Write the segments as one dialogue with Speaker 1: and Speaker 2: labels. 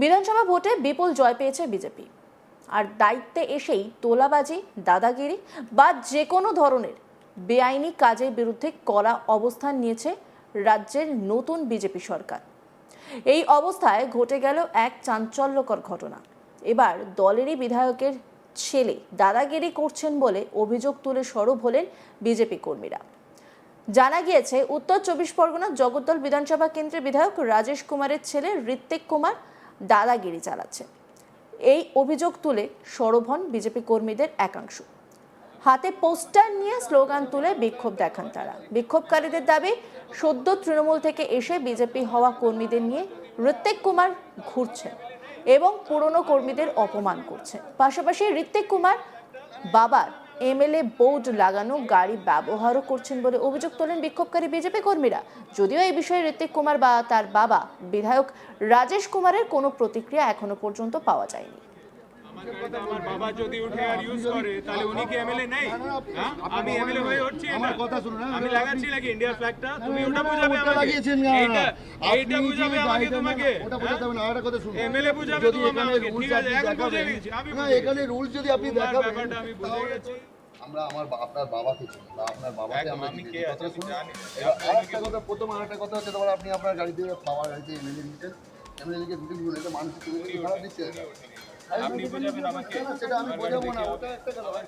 Speaker 1: বিধানসভা ভোটে বিপুল জয় পেয়েছে বিজেপি। আর দায়িত্বে এসেই তোলাবাজি, দাদাগিরি বা যে কোনো ধরনের বেআইনি কাজের বিরুদ্ধে কড়া অবস্থান নিয়েছে রাজ্যের নতুন বিজেপি সরকার। এই অবস্থায় ঘটে গেল এক চাঞ্চল্যকর ঘটনা। এবার দলেরই বিধায়কের ছেলে দাদাগিরি করছেন বলে অভিযোগ তুলে সরব হলেন বিজেপি কর্মীরা। জানা গিয়েছে, উত্তর 24 পরগনার জগদ্দল বিধানসভা কেন্দ্রের বিধায়ক রাজেশ কুমারের ছেলে ঋত্বিক কুমার দাদাগিরি চালাচ্ছে। এই অভিযোগ তুলে সরব হন বিজেপি কর্মীদের একাংশ। হাতে পোস্টার নিয়ে স্লোগান তুলে বিক্ষোভ দেখান তারা। বিক্ষোভকারীদের দাবি, সদ্য তৃণমূল থেকে এসে বিজেপি হওয়া কর্মীদের নিয়ে ঋত্বিক কুমার ঘুরছেন এবং পুরনো কর্মীদের অপমান করছেন। পাশাপাশি ঋত্বিক কুমার বাবার এমএলএ বোর্ড লাগানো গাড়ি ব্যবহারও করছেন বলে অভিযোগ তোলেন বিক্ষোভকারী বিজেপি কর্মীরা। যদিও এই বিষয়ে ঋত্বিক কুমার বা তার বাবা বিধায়ক রাজেশ কুমারের কোনো প্রতিক্রিয়া এখনো পর্যন্ত পাওয়া যায়নি।
Speaker 2: আমার বাবা যদি উঠে আর ইউজ করে তাহলে উনি কি এমএলএ নেই? আমি এমএলএ হয়ে উঠছি,
Speaker 3: আমার কথা শুনুন।
Speaker 2: আমি লাগাচ্ছি নাকি ইন্ডিয়ার ফ্ল্যাগটা? তুমি ওটা বুঝাবে
Speaker 3: ওটা
Speaker 2: আমাকে,
Speaker 3: লাগিয়েছেন না
Speaker 2: এইটা বুঝাবে আমাকে, তোমাকে
Speaker 3: ওটা বোঝাতে হবে না। আরেকটা কথা শুনুন,
Speaker 2: এমএলএ বুঝাবে
Speaker 3: যদি
Speaker 2: তোমাকে।
Speaker 3: এখানে রুলস
Speaker 2: ঠিক আছে,
Speaker 3: আপনি
Speaker 2: এখন বুঝে
Speaker 3: দেখাবেন
Speaker 2: গেছি আমি।
Speaker 3: না, এখানে রুলস যদি আপনি দেখাবেন,
Speaker 2: ব্যাপারটা আমি বুঝে গেছি।
Speaker 3: আমরা আপনার বাবাকে চিনি বা আপনার বাবাকে আমরা
Speaker 2: আমি
Speaker 3: চিনি।
Speaker 2: কে
Speaker 3: কথা
Speaker 2: আছি
Speaker 3: শুনুন।
Speaker 2: জানি।
Speaker 3: আরেকটা কথা, প্রথম আরেকটা কথা হচ্ছে, তোমার আপনি আপনার গাড়িতে বাবার গাড়িতে এমএলএ দিচ্ছেন, এমএলএ কে দুটো গুলো এটা মানুষের তুমি খারাপ দিচ্ছে।
Speaker 2: আপনি বুঝাবেন আমাকে,
Speaker 3: সেটা আমি বোঝাবো না, ওটা একটা কথা।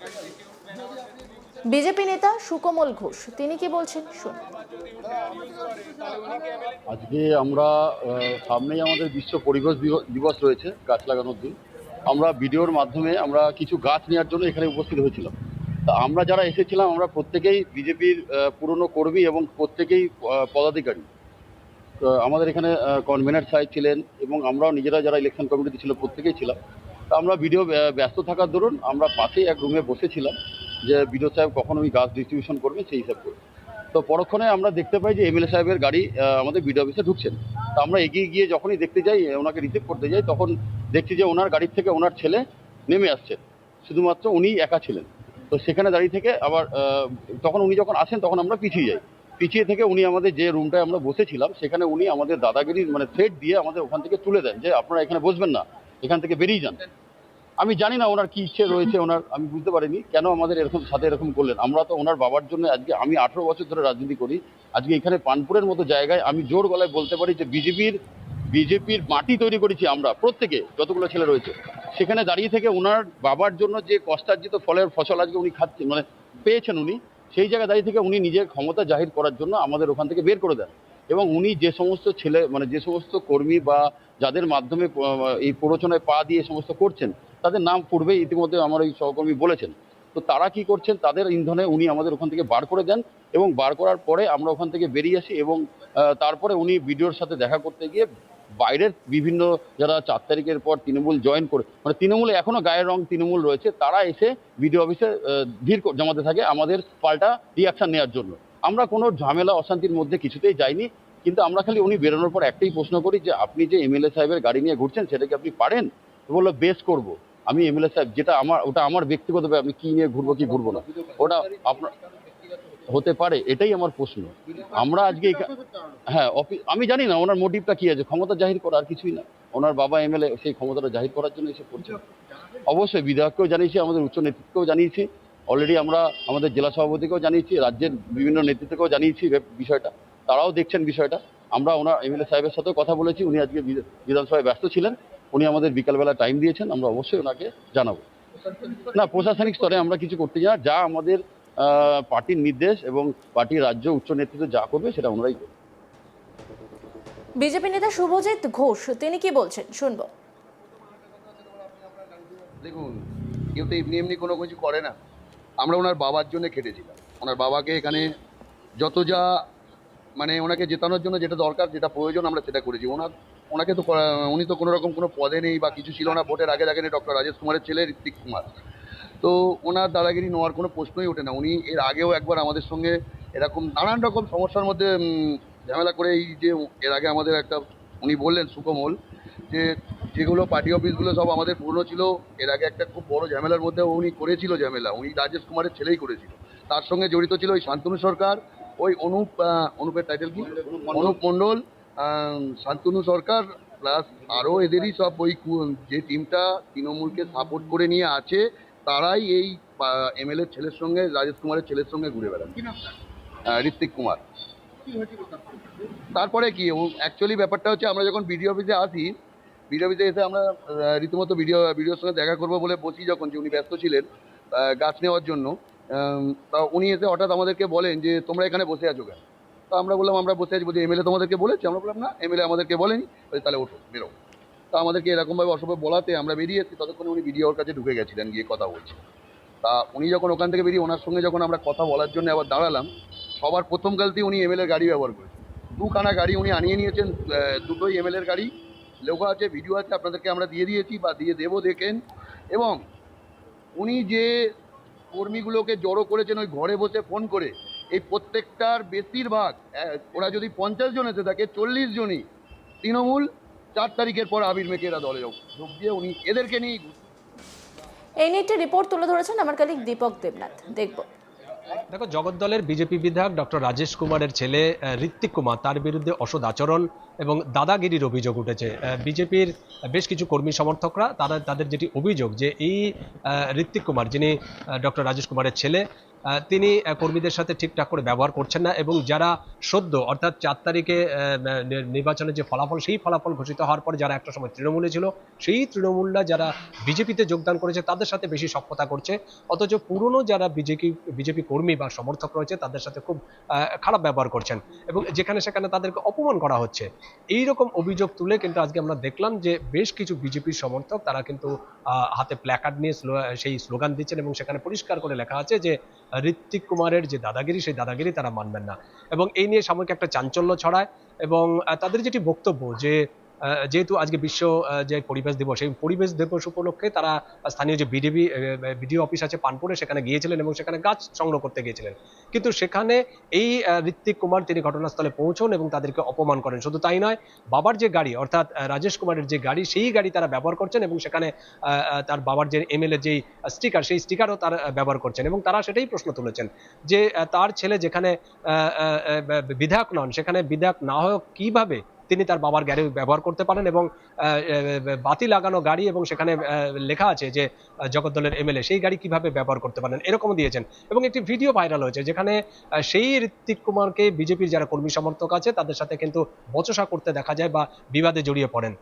Speaker 1: বিজেপি নেতা সুকোমল ঘোষ তিনি কি বলছেন শুনুন।
Speaker 4: আজকে আমরা সামনেই আমাদের বিশ্ব পরিবেশ দিবস রয়েছে, গাছ লাগানোর দিন। আমরা ভিডিওর মাধ্যমে আমরা কিছু গাছ নেওয়ার জন্য এখানে উপস্থিত হয়েছিলাম। তা আমরা যারা এসেছিলাম আমরা প্রত্যেকেই বিজেপির পুরনো কর্মী এবং প্রত্যেকেই পদাধিকারী। তো আমাদের এখানে কনভেনার সাহেব ছিলেন এবং আমরাও নিজেরা যারা ইলেকশন কমিটিতে ছিল প্রত্যেকেই ছিলাম। তো আমরা ভিডিও ব্যস্ত থাকার দরুন আমরা পাশেই এক রুমে বসেছিলাম যে ভিডিও সাহেব কখন ওই গাছ ডিস্ট্রিবিউশন করবে সেই হিসাব করে। তো পরক্ষণে আমরা দেখতে পাই যে এমএলএ সাহেবের গাড়ি আমাদের বিডিও অফিসে ঢুকছেন। তো আমরা এগিয়ে গিয়ে যখনই দেখতে যাই, ওনাকে রিসিভ করতে যাই, তখন দেখছি যে ওনার গাড়ির থেকে ওনার ছেলে নেমে আসছেন, শুধুমাত্র উনি একা ছিলেন। তো সেখানে দাঁড়িয়ে থেকে আবার তখন উনি যখন আসেন তখন আমরা পিছিয়ে যাই। পিছিয়ে থেকে উনি আমাদের যে রুমটায় আমরা বসেছিলাম সেখানে উনি আমাদের দাদাগিরির মানে থ্রেট দিয়ে আমাদের ওখান থেকে তুলে দেন যে আপনারা এখানে বসবেন না, এখান থেকে বেরিয়ে যান। আমি জানি না ওনার কি ইচ্ছে রয়েছে ওনার, আমি বুঝতে পারিনি কেন আমাদের এরকম সাথে এরকম করলেন। আমরা তো ওনার বাবার জন্য আজকে, আমি 18 বছর ধরে রাজনীতি করি, আজকে এখানে পানপুরের মতো জায়গায় আমি জোর গলায় বলতে পারি যে বিজেপির মাটি তৈরি করেছি আমরা প্রত্যেকে, যতগুলো ছেলে রয়েছে। সেখানে দাঁড়িয়ে থেকে ওনার বাবার জন্য যে কষ্টার্জিত ফসল আজকে উনি খাচ্ছেন, মানে পেয়েছেন উনি, সেই জায়গায় দাঁড়িয়ে থেকে উনি নিজের ক্ষমতা জাহির করার জন্য আমাদের ওখান থেকে বের করে দেন। এবং উনি যে সমস্ত ছেলে মানে যে সমস্ত কর্মী বা যাদের মাধ্যমে এই প্ররোচনায় পা দিয়ে সমস্ত করছেন তাদের নাম পূর্বে ইতিমধ্যে আমার এই সহকর্মী বলেছেন। তো তারা কি করছেন, তাদের ইন্ধনে উনি আমাদের ওখান থেকে বার করে দেন এবং বার করার পরে আমরা ওখান থেকে বেরিয়ে আসি। এবং তারপরে উনি ভিডিওর সাথে দেখা করতে গিয়ে বাইরের বিভিন্ন যারা 4 তারিখের পর তৃণমূল জয়েন করে, মানে তৃণমূলে এখনও গায়ের রং তৃণমূল রয়েছে, তারা এসে ভিডিও অফিসে ভিড় জমাতে থাকে আমাদের পাল্টা রিয়াকশন নেওয়ার জন্য। আমরা কোনো ঝামেলা অশান্তির মধ্যে কিছুতেই যাইনি, কিন্তু আমরা খালি উনি বেরোনোর পর একটাই প্রশ্ন করি যে আপনি যে এমএলএ সাহেবের গাড়ি নিয়ে ঘুরছেন সেটা কি আপনি পারেন? বললো বেশ করব। আমি এমএলএ সাহেব, যেটা ওটা আমার ব্যক্তিগত ব্যাপার, আমি কি নিয়ে ঘুরবো কি ঘুরবো না ওটা আপনার হতে পারে, এটাই আমার প্রশ্ন। আমরা আজকে হ্যাঁ আমি জানি না ওনার মোটিভটা কি আছে, ক্ষমতা জাহির করা আর কিছুই না। ওনার বাবা এমএলএ, সেই ক্ষমতাটা জাহির করার জন্য এসে করছে। অবশ্যই বিধায়ককেও জানিয়েছি, আমাদের উচ্চ নেতৃত্বকেও জানিয়েছি, অলরেডি আমরা আমাদের জেলা সভাপতিকেও জানিয়েছি, রাজ্যের বিভিন্ন নেতৃত্বকেও জানিয়েছি বিষয়টা, তারাও দেখছেন বিষয়টা। আমরা ওনার এমএলএ সাহেবের সাথেও কথা বলেছি, উনি আজকে বিধানসভায় ব্যস্ত ছিলেন, উনি আমাদের বিকালবেলা টাইম দিয়েছেন, আমরা অবশ্যই ওনাকে জানাবো। না, প্রশাসনিক স্তরে আমরা কিছু করতে যাই না, যা আমাদের পার্টির নির্দেশ এবং পার্টির রাজ্য উচ্চ নেতৃত্ব যা করবে সেটা ওনারাই করবে।
Speaker 1: বিজেপি নেতা শুভজিৎ ঘোষ তিনি কি বলছেন শুনবো।
Speaker 3: দেখুন, কেউ তো এমনি এমনি কোনো কিছু করে না। আমরা ওনার বাবার জন্য খেটেছিলাম, ওনার বাবাকে এখানে যত যা মানে ওনাকে জেতানোর জন্য যেটা দরকার, যেটা প্রয়োজন, আমরা সেটা করেছি। ওনাকে তো উনি তো কোনো রকম কোনো পদে নেই বা কিছু ছিল না, ভোটের আগে দেখেনি ডক্টর রাজেশ কুমারের ছেলে ঋত্বিক কুমার। তো ওনার দাদাগিরি নেওয়ার কোনো প্রশ্নই ওঠে না। উনি এর আগেও একবার আমাদের সঙ্গে এরকম নানান রকম সমস্যার মধ্যে ঝামেলা করে, এই যে এর আগে আমাদের একটা উনি বললেন সুকোমল যে যেগুলো পার্টি অফিসগুলো সব আমাদের পুরনো ছিল, এর আগে একটা খুব বড় ঝামেলার মধ্যে উনি করেছিল ঝামেলা, উনি রাজেশ কুমারের ছেলেই করেছিল। তার সঙ্গে জড়িত ছিল ওই শান্তনু সরকার, ওই অনুপের টাইটেল কি, অনুপ মণ্ডল, শান্তনু সরকার প্লাস আরও এদেরই সব ওই যে টিমটা তৃণমূলকে সাপোর্ট করে নিয়ে আছে, তারাই এই এমএলএর ছেলের সঙ্গে, রাজেশ কুমারের ছেলের সঙ্গে ঘুরে বেড়ান। ঋত্বিক কুমার। তারপরে কি অ্যাকচুয়ালি ব্যাপারটা হচ্ছে, আমরা যখন বিডিও অফিসে আসি, বিডিও অফিসে এসে আমরা রীতিমতো বিডিওর সঙ্গে দেখা করবো বলে বসি, যখন যে উনি ব্যস্ত ছিলেন গাছ নেওয়ার জন্য, তা উনি এসে হঠাৎ আমাদেরকে বলেন যে তোমরা এখানে বসে আছো কেন? তা আমরা বললাম আমরা বসে আছি, বলছি এমএলএ তোমাদেরকে বলেছে? আমরা বললাম না, এমএলএ আমাদেরকে বলেনি। বলছি তাহলে ওঠো, বেরো। তা আমাদেরকে এরকমভাবে অসভ্য বলাতে আমরা বেরিয়েছি। ততক্ষণে উনি বিডিওর কাছে ঢুকে গেছিলেন, গিয়ে কথা বলছে। তা উনি যখন ওখান থেকে বেরিয়ে ওনার সঙ্গে যখন আমরা কথা বলার জন্য আবার দাঁড়ালাম, সবার প্রথম গালতি উনি এমএলএর গাড়ি ব্যবহার করেছেন। দুখানা গাড়ি উনি আনিয়ে নিয়েছেন, দুটোই এমএলএর গাড়ি, লোগো আছে, ভিডিও আছে, আপনাদেরকে আমরা দিয়ে দিয়েছি বা দিয়ে দেবো, দেখেন। এবং উনি যে কর্মীগুলোকে জড়ো করেছেন ওই ঘরে বসে ফোন করে, এই প্রত্যেকটার বেশিরভাগ, ওরা যদি 50 জন এসে থাকে, 40 জনই তৃণমূল। 4 তারিখের পর আবির মেঘে এরা দলে যোগ দিয়ে উনি এদেরকে নিয়ে।
Speaker 1: এই নিয়ে একটি রিপোর্ট তুলে ধরেছেন আমার কলিগ দীপক দেবনাথ, দেখব।
Speaker 5: দেখো, জগদ্দলের বিজেপি বিধায়ক ডক্টর রাজেশ কুমারের ছেলে ঋত্বিক কুমার, তার বিরুদ্ধে অসৎ আচরণ এবং দাদাগিরির অভিযোগ উঠেছে। বিজেপির বেশ কিছু কর্মী সমর্থকরা তাদের যেটি অভিযোগ, যে এই ঋত্বিক কুমার, যিনি ডক্টর রাজেশ কুমারের ছেলে, তিনি কর্মীদের সাথে ঠিকঠাক করে ব্যবহার করছেন না, এবং যারা সদ্য অর্থাৎ 4 তারিখে নির্বাচনের যে ফলাফল, সেই ফলাফল ঘোষিত হওয়ার পরে যারা একটা সময় তৃণমূলে ছিল, সেই তৃণমূলরা যারা বিজেপিতে যোগদান করেছে তাদের সাথে বেশি সখ্যতা করছে, অথচ পুরনো যারা বিজেপি কর্মী বা সমর্থক রয়েছে তাদের সাথে খুব খারাপ ব্যবহার করছেন, এবং যেখানে সেখানে তাদেরকে অপমান করা হচ্ছে। এই রকম অভিযোগ তুলে কিন্তু আজকে আমরা দেখলাম যে বেশ কিছু বিজেপির সমর্থক তারা কিন্তু হাতে প্ল্যাকার্ড নিয়ে সেই স্লোগান দিচ্ছেন, এবং সেখানে পরিষ্কার করে লেখা আছে যে ঋত্বিক কুমারের যে দাদাগিরি, সেই দাদাগিরি তারা মানবেন না। এবং এই নিয়ে সাময়িক একটা চাঞ্চল্য ছড়ায়, এবং তাদের যেটি বক্তব্য যে যেহেতু আজকে বিশ্ব যে পরিবেশ দিবস, এই পরিবেশ দিবস উপলক্ষে তারা স্থানীয় যে বিডিও অফিস আছে পানপুরে, সেখানে গিয়েছিলেন এবং সেখানে গাছ সংগ্রহ করতে গিয়েছিলেন, কিন্তু সেখানে এই ঋত্বিক কুমার তিনি ঘটনাস্থলে পৌঁছন এবং তাদেরকে অপমান করেন। শুধু তাই নয়, বাবার যে গাড়ি অর্থাৎ রাজেশ কুমারের যে গাড়ি, সেই গাড়ি তারা ব্যবহার করছেন, এবং সেখানে তার বাবার যে এমএলএ যেই স্টিকার, সেই স্টিকারও তারা ব্যবহার করছেন, এবং তারা সেটাই প্রশ্ন তুলেছেন যে তার ছেলে যেখানে বিধায়ক নন, সেখানে বিধায়ক না হয়ে কিভাবে তিনি তার বাবার গাড়ি ব্যবহার করতে পারেন, এবং বাতি লাগানো গাড়ি, এবং সেখানে লেখা আছে যে জগদ্দলের এমএলএ, সেই গাড়ি কিভাবে ব্যবহার করতে পারেন, এরকম দিয়েছেন। এবং একটি ভিডিও ভাইরাল হয়েছে যেখানে সেই ঋত্বিক কুমারকে বিজেপির যারা কর্মী সমর্থক আছে তাদের সাথে কিন্তু বচসা করতে দেখা যায় বা বিবাদে জড়িয়ে পড়েন।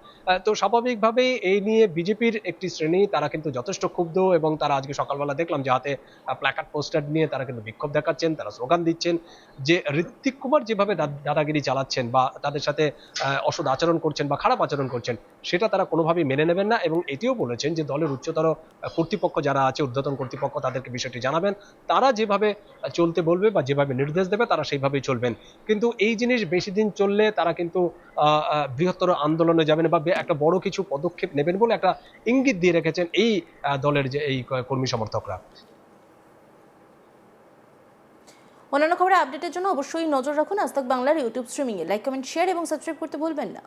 Speaker 5: তো স্বাভাবিকভাবেই এই নিয়ে বিজেপির একটি শ্রেণী তারা কিন্তু যথেষ্ট ক্ষুব্ধ, এবং তারা আজকে সকালবেলা দেখলাম যে হাতে প্ল্যাকার্ড পোস্টার নিয়ে তারা কিন্তু বিক্ষোভ দেখাচ্ছেন, তারা স্লোগান দিচ্ছেন যে ঋত্বিক কুমার যেভাবে দাদাগিরি চালাচ্ছেন বা তাদের সাথে অসৎ আচরণ করছেন বা খারাপ আচরণ করছেন, সেটা তারা কোনোভাবেই মেনে নেবেন না। এবং এটিও বলেছেন যে দলের উচ্চতর কর্তৃপক্ষ যারা আছে, ঊর্ধ্বতন কর্তৃপক্ষ, তাদেরকে বিষয়টি জানাবেন, তারা যেভাবে চলতে বলবে বা যেভাবে নির্দেশ দেবে তারা সেইভাবেই চলবেন। কিন্তু এই জিনিস বেশি দিন চললে তারা কিন্তু বৃহত্তর আন্দোলনে যাবেন বা একটা বড় কিছু পদক্ষেপ নেবেন বলে একটা ইঙ্গিত দিয়ে রেখেছেন এই দলের যে এই কর্মী সমর্থকরা।
Speaker 1: অন্যান্য খবরের আপডেটের জন্য অবশ্যই নজর রাখুন আজ তাক বাংলার ইউটিউব স্ট্রিমিংয়ে। লাইক, কমেন্ট, শেয়ার এবং সাবস্ক্রাইব করতে ভুলবেন না।